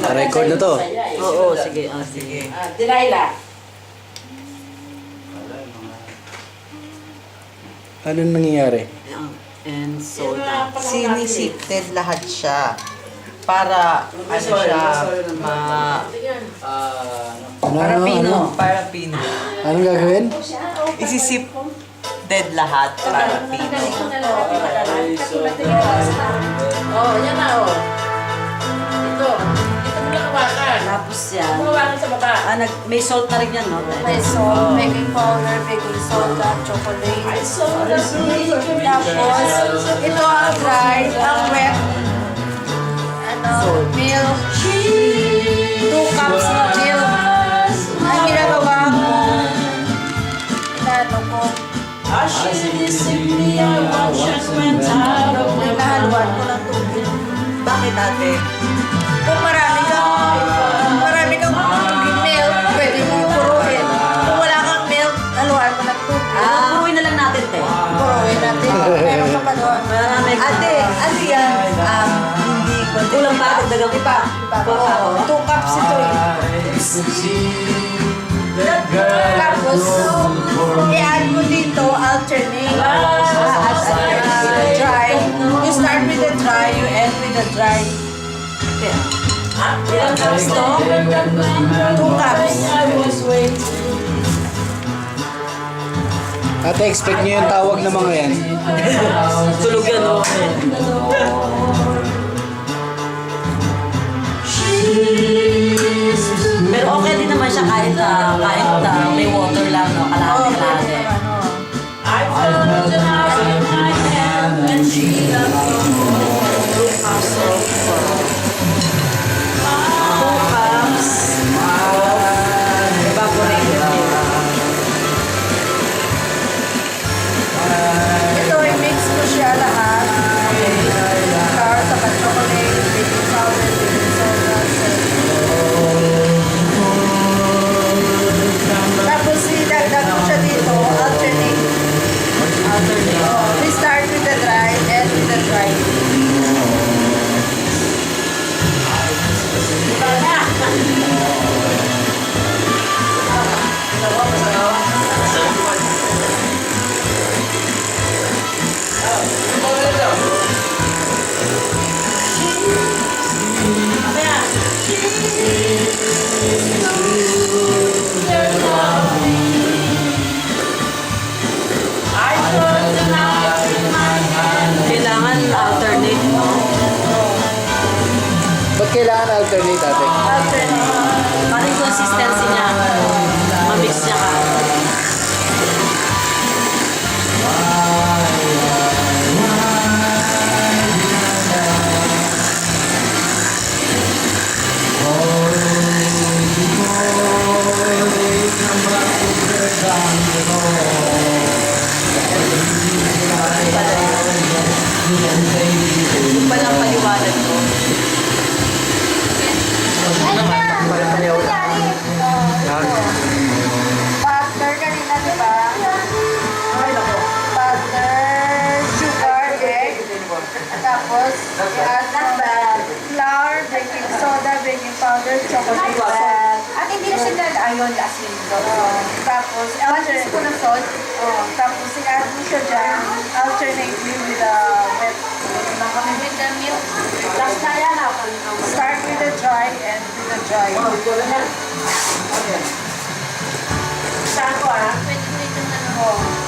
Record na to. Oo, sige. Sige. Delilah. Anong nangyayari? And soda. Sinisifted lahat siya. Para, para pino. Para pino. Anong gagawin? Isisifted lahat para pino. Oh, yan na oh. Ito. Ito mo lang hawakan. Tapos yan. Hawakan sa baba. May salt na rin yan, no? May salt, baking powder, baking soda, chocolate. Tapos, ito ang dry, ang wet. Milk. 2 cups of milk. Ang ginagawa ko, inano ko, nahaluan ko ng tubig. Bakit ate? Kung marami kang milk, pwede mo puruin. Kung wala kang milk, haluan mo ng tubig. Puruin na lang natin, te. Puruin natin. Meron ka pa doon. Ate, ano yan? Hindi ko. Kulang pa, dagdagan pa. 2 cups ito eh. Tapos, i-add mo dito, alternate. Dry. You start with the dry, you end with the dry. Ilang cups to? 2 cups. Ate, expect nyo yung tawag ng mga yan. Tulog yan, no? Pero okay din naman siya kahit may water lang, no? Kalahati-kalahati. Ito, i-mix mo siya lahat. Flour, saka chocolate, baking powder, baking soda, tapos idagdag mo siya dito, alternate. We start with the dry, end with the dry. Kailangan alternate, no? Ba't kailangan alternate, ate? Alternate. Para yung consistency niya, mamix niya ka. Yung palang paliwanag ko. Butter kanina, di ba? Butter, sugar, egg. Tapos, i-add mo flour, baking soda, baking powder, chocolate. At hindi na siya ayon asin Tapos, alternate ko ng salt. Tapos, i-add mo siya dyan, alternately with the wet. with the milk. Last na yan ako. Start with the dry and with the dry. Saan ko ah? Pwede ko itong ano.